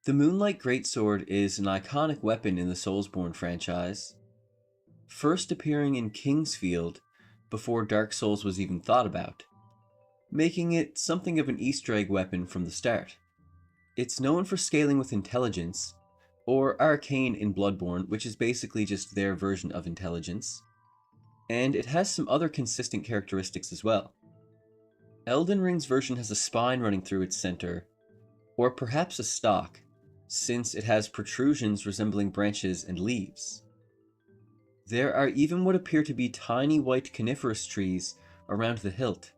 The Moonlight Greatsword is an iconic weapon in the Soulsborne franchise, first appearing in Kingsfield before Dark Souls was even thought about, making it something of an Easter egg weapon from the start. It's known for scaling with intelligence, or arcane in Bloodborne, which is basically just their version of intelligence, and it has some other consistent characteristics as well. Elden Ring's version has a spine running through its center, or perhaps a stalk, since it has protrusions resembling branches and leaves. There are even what appear to be tiny white coniferous trees around the hilt.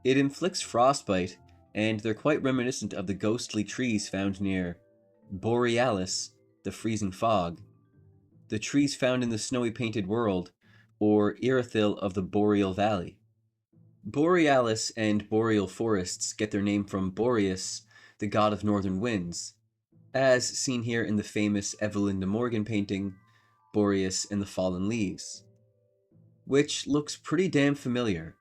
It inflicts frostbite, and they're quite reminiscent of the ghostly trees found near Borealis, the freezing fog, the trees found in the snowy painted world, or Irithyll of the Boreal Valley. Borealis and boreal forests get their name from Boreas, the god of northern winds, as seen here in the famous Evelyn de Morgan painting, Boreas and the Fallen Leaves, which looks pretty damn familiar,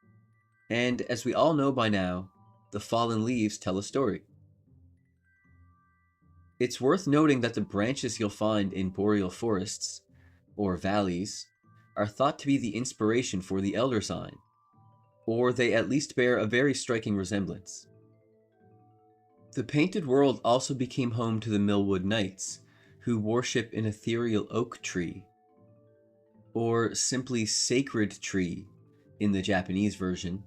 and as we all know by now, the fallen leaves tell a story. It's worth noting that the branches you'll find in boreal forests, or valleys, are thought to be the inspiration for the Elder Sign, or they at least bear a very striking resemblance. The Painted World also became home to the Millwood Knights, who worship an ethereal oak tree, or simply sacred tree in the Japanese version.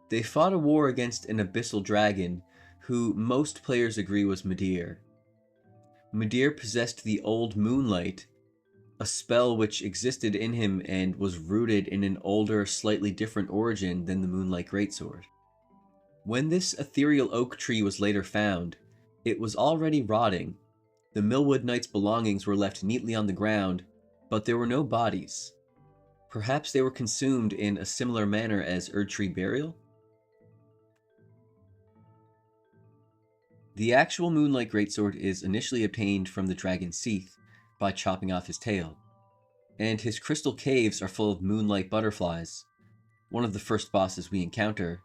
They fought a war against an abyssal dragon who most players agree was Midir. Midir possessed the old Moonlight, a spell which existed in him and was rooted in an older, slightly different origin than the Moonlight Greatsword. When this ethereal oak tree was later found, it was already rotting. The Millwood Knights' belongings were left neatly on the ground, but there were no bodies. Perhaps they were consumed in a similar manner as Erdtree burial? The actual Moonlight Greatsword is initially obtained from the dragon Seathe by chopping off his tail, and his crystal caves are full of moonlight butterflies, one of the first bosses we encounter,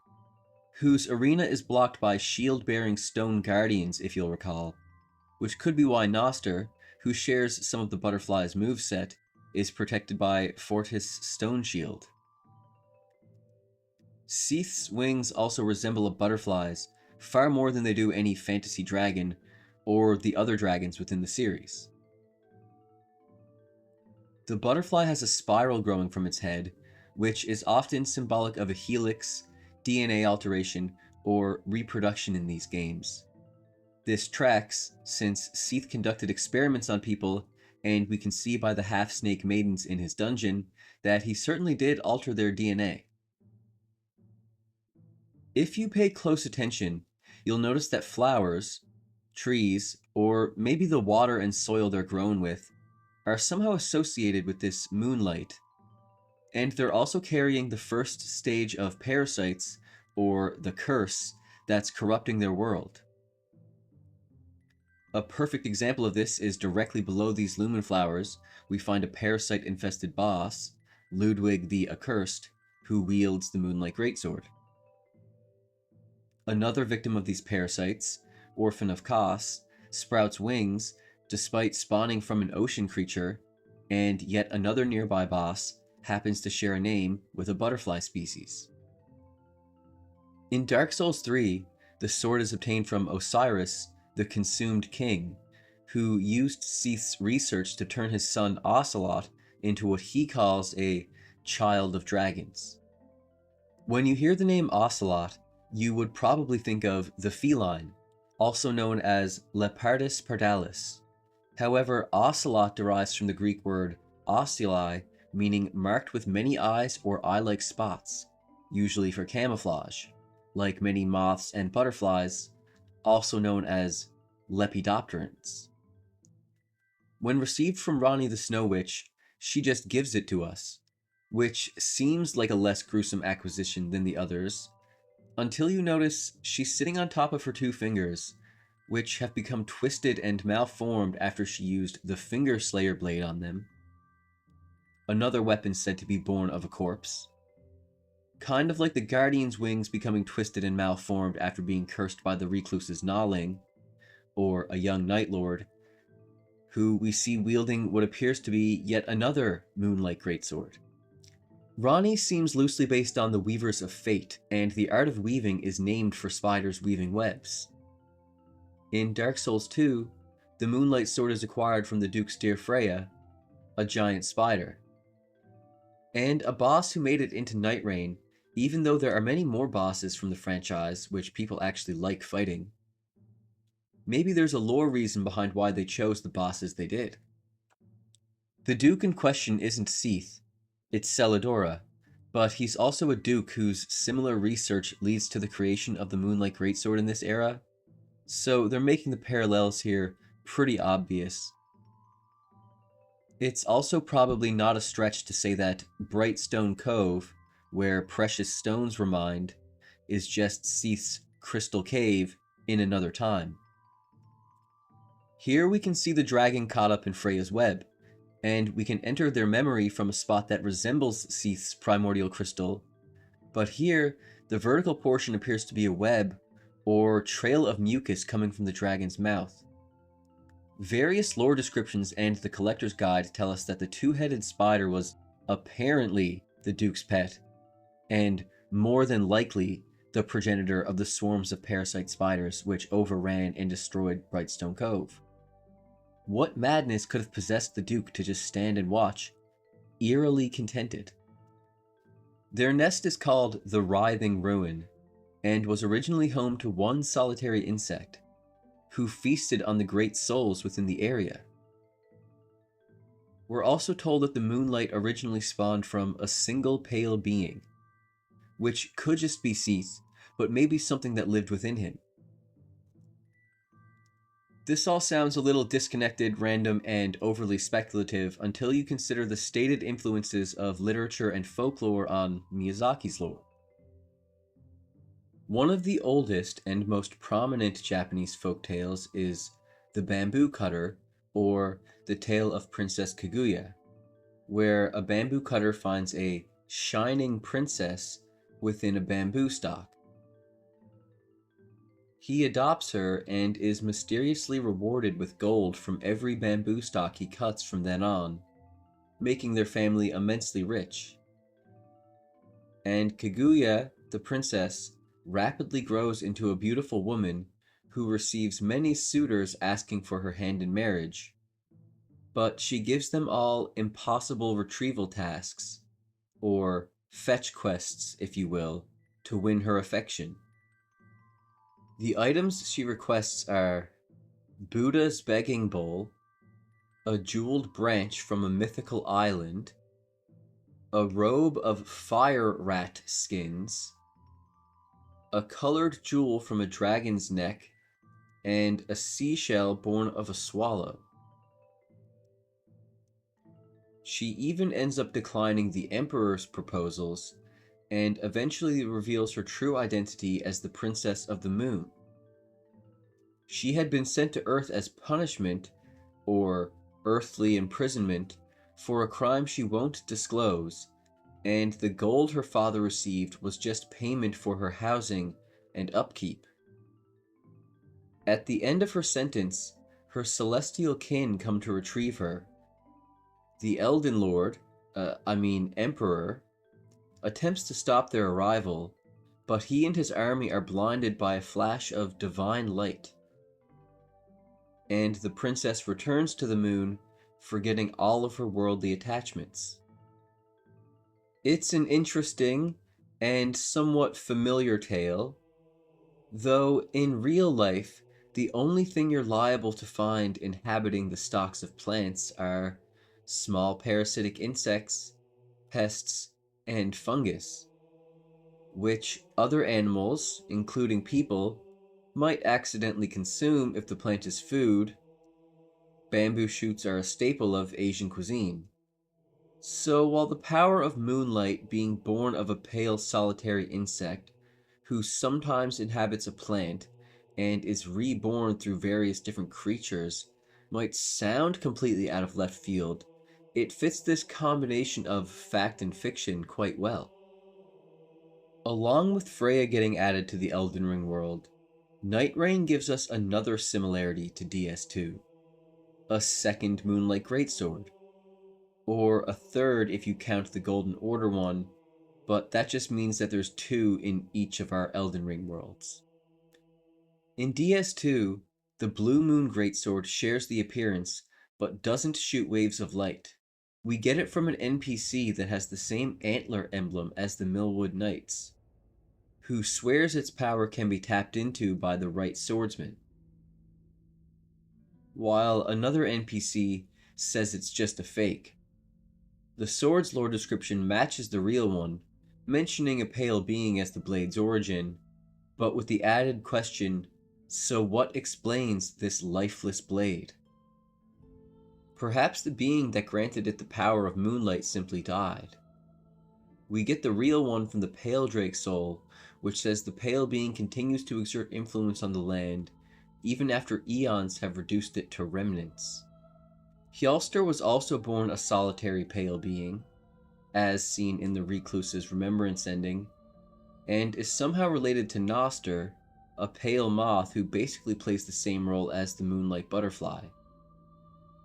whose arena is blocked by shield-bearing stone guardians, if you'll recall, which could be why Gnoster, who shares some of the butterfly's moveset, is protected by Fortis' stone shield. Seathe's wings also resemble a butterfly's, far more than they do any fantasy dragon or the other dragons within the series. The butterfly has a spiral growing from its head, which is often symbolic of a helix, DNA alteration, or reproduction in these games. This tracks, since Seathe conducted experiments on people, and we can see by the half-snake maidens in his dungeon that he certainly did alter their DNA. If you pay close attention, you'll notice that flowers, trees, or maybe the water and soil they're grown with, are somehow associated with this moonlight, and they're also carrying the first stage of parasites, or the curse, that's corrupting their world. A perfect example of this is directly below these lumen flowers, we find a parasite-infested boss, Ludwig the Accursed, who wields the Moonlight Greatsword. Another victim of these parasites, Orphan of Kos, sprouts wings despite spawning from an ocean creature, and yet another nearby boss happens to share a name with a butterfly species. In Dark Souls 3, the sword is obtained from Osiris, the Consumed King, who used Seathe's research to turn his son Ocelot into what he calls a child of dragons. When you hear the name Ocelot, you would probably think of the feline, also known as Lepardus pardalis. However, ocelot derives from the Greek word oculi, meaning marked with many eyes or eye-like spots, usually for camouflage, like many moths and butterflies, also known as lepidopterans. When received from Ranni the Snow Witch, she just gives it to us, which seems like a less gruesome acquisition than the others, until you notice she's sitting on top of her two fingers, which have become twisted and malformed after she used the Finger Slayer blade on them, another weapon said to be born of a corpse. Kind of like the Guardian's wings becoming twisted and malformed after being cursed by the Recluse's gnawling, or a young Night Lord, who we see wielding what appears to be yet another Moonlight Greatsword. Rani seems loosely based on the Weavers of Fate, and the art of weaving is named for spiders weaving webs. In Dark Souls 2, the Moonlight Sword is acquired from the Duke's dear Freya, a giant spider. And a boss who made it into Night Rain, even though there are many more bosses from the franchise which people actually like fighting. Maybe there's a lore reason behind why they chose the bosses they did. The Duke in question isn't Seathe, it's Celadora, but he's also a Duke whose similar research leads to the creation of the Moonlight Greatsword in this era, so they're making the parallels here pretty obvious. It's also probably not a stretch to say that Brightstone Cove, where precious stones were mined, is just Seathe's Crystal Cave in another time. Here we can see the dragon caught up in Freya's web, and we can enter their memory from a spot that resembles Seathe's primordial crystal, but here the vertical portion appears to be a web or trail of mucus coming from the dragon's mouth. Various lore descriptions and the collector's guide tell us that the two-headed spider was apparently the Duke's pet, and more than likely the progenitor of the swarms of parasite spiders which overran and destroyed Brightstone Cove. What madness could have possessed the Duke to just stand and watch, eerily contented? Their nest is called the Writhing Ruin, and was originally home to one solitary insect, who feasted on the great souls within the area. We're also told that the Moonlight originally spawned from a single pale being, which could just be Seathe, but maybe something that lived within him. This all sounds a little disconnected, random, and overly speculative until you consider the stated influences of literature and folklore on Miyazaki's lore. One of the oldest and most prominent Japanese folktales is The Bamboo Cutter, or The Tale of Princess Kaguya, where a bamboo cutter finds a shining princess within a bamboo stalk. He adopts her and is mysteriously rewarded with gold from every bamboo stalk he cuts from then on, making their family immensely rich. And Kaguya, the princess, rapidly grows into a beautiful woman who receives many suitors asking for her hand in marriage, but she gives them all impossible retrieval tasks, or fetch quests, if you will, to win her affection. The items she requests are Buddha's begging bowl, a jeweled branch from a mythical island, a robe of fire rat skins, a colored jewel from a dragon's neck, and a seashell born of a swallow. She even ends up declining the Emperor's proposals and eventually reveals her true identity as the Princess of the Moon. She had been sent to Earth as punishment, or earthly imprisonment, for a crime she won't disclose, and the gold her father received was just payment for her housing and upkeep. At the end of her sentence, her celestial kin come to retrieve her. The Elden Lord, Emperor, attempts to stop their arrival, but he and his army are blinded by a flash of divine light. And the princess returns to the moon, forgetting all of her worldly attachments. It's an interesting and somewhat familiar tale, though in real life, the only thing you're liable to find inhabiting the stalks of plants are small parasitic insects, pests, and fungus, which other animals, including people, might accidentally consume if the plant is food. Bamboo shoots are a staple of Asian cuisine. So while the power of Moonlight being born of a pale solitary insect, who sometimes inhabits a plant and is reborn through various different creatures, might sound completely out of left field, it fits this combination of fact and fiction quite well. Along with Freya getting added to the Elden Ring world, Night Rain gives us another similarity to DS2, a second Moonlight Greatsword, or a third if you count the Golden Order one, but that just means that there's two in each of our Elden Ring worlds. In DS2, the Blue Moon Greatsword shares the appearance, but doesn't shoot waves of light. We get it from an NPC that has the same antler emblem as the Millwood Knights, who swears its power can be tapped into by the right swordsman, while another NPC says it's just a fake. The sword's lore description matches the real one, mentioning a pale being as the blade's origin, but with the added question, so what explains this lifeless blade? Perhaps the being that granted it the power of moonlight simply died. We get the real one from the paledrake soul, which says the pale being continues to exert influence on the land, even after eons have reduced it to remnants. Hjalster was also born a solitary pale being, as seen in the Recluse's Remembrance ending, and is somehow related to Gnoster, a pale moth who basically plays the same role as the moonlight butterfly.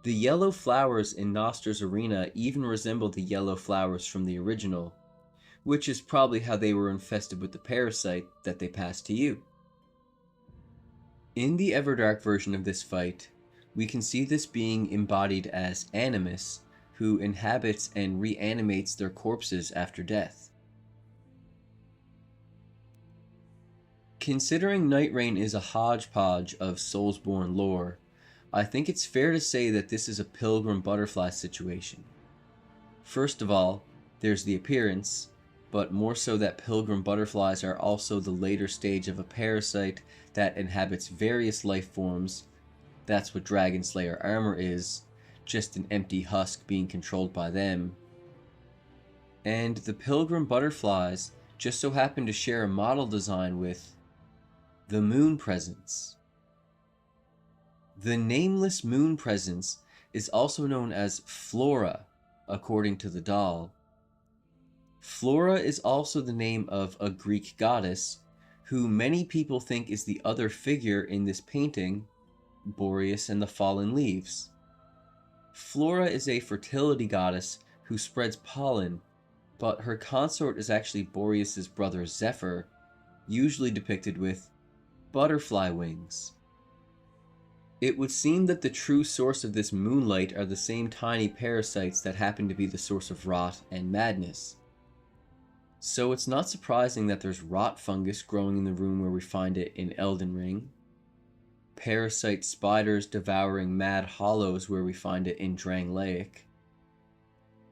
The yellow flowers in Gnoster's arena even resemble the yellow flowers from the original, which is probably how they were infested with the parasite that they passed to you. In the Everdark version of this fight, we can see this being embodied as Animus, who inhabits and reanimates their corpses after death. Considering Night Rain is a hodgepodge of Soulsborne lore, I think it's fair to say that this is a pilgrim butterfly situation. First of all, there's the appearance, but more so that pilgrim butterflies are also the later stage of a parasite that inhabits various life forms. That's what Dragon Slayer armor is, just an empty husk being controlled by them. And the pilgrim butterflies just so happen to share a model design with the Moon Presence. The nameless Moon Presence is also known as Flora, according to the doll. Flora is also the name of a Greek goddess, who many people think is the other figure in this painting, Boreas and the Fallen Leaves. Flora is a fertility goddess who spreads pollen, but her consort is actually Boreas's brother Zephyr, usually depicted with butterfly wings. It would seem that the true source of this moonlight are the same tiny parasites that happen to be the source of rot and madness. So it's not surprising that there's rot fungus growing in the room where we find it in Elden Ring, parasite spiders devouring mad hollows where we find it in Drangleic,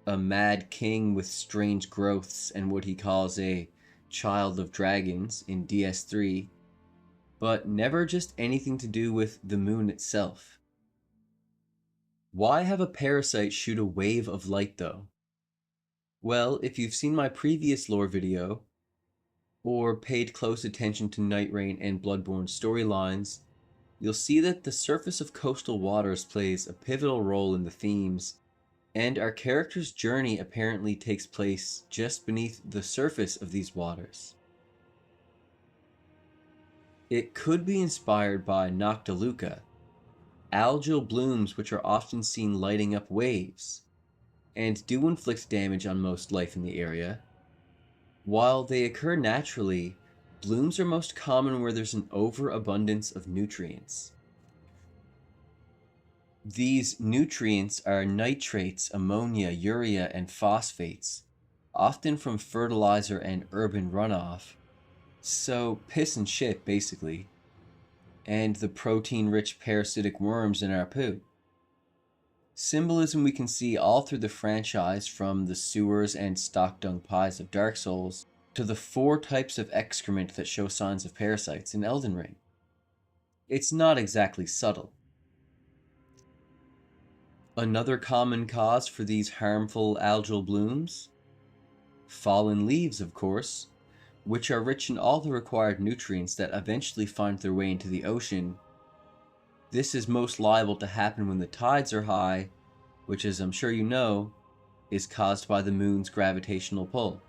a mad king with strange growths and what he calls a child of dragons in DS3, but never just anything to do with the moon itself. Why have a parasite shoot a wave of light though? Well, if you've seen my previous lore video, or paid close attention to Night Rain and Bloodborne storylines, you'll see that the surface of coastal waters plays a pivotal role in the themes, and our character's journey apparently takes place just beneath the surface of these waters. It could be inspired by Noctiluca, algal blooms which are often seen lighting up waves, and do inflict damage on most life in the area. While they occur naturally, blooms are most common where there's an overabundance of nutrients. These nutrients are nitrates, ammonia, urea, and phosphates, often from fertilizer and urban runoff. So piss and shit, basically. And the protein-rich parasitic worms in our poo. Symbolism we can see all through the franchise, from the sewers and stock dung pies of Dark Souls to the 4 types of excrement that show signs of parasites in Elden Ring. It's not exactly subtle. Another common cause for these harmful algal blooms? Fallen leaves, of course, which are rich in all the required nutrients that eventually find their way into the ocean. This is most liable to happen when the tides are high, which, as I'm sure you know, is caused by the moon's gravitational pull.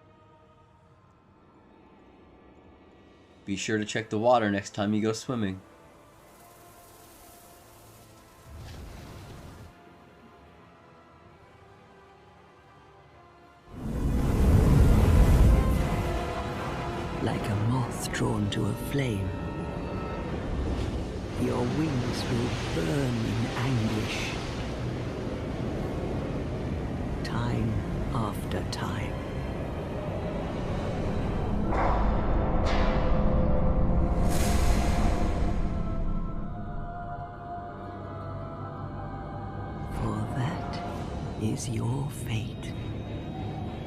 Be sure to check the water next time you go swimming. Like a moth drawn to a flame, your wings will burn in anguish, time after time. For that is your fate,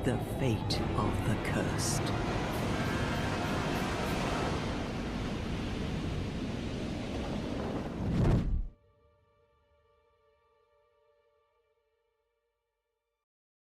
the fate of the cursed.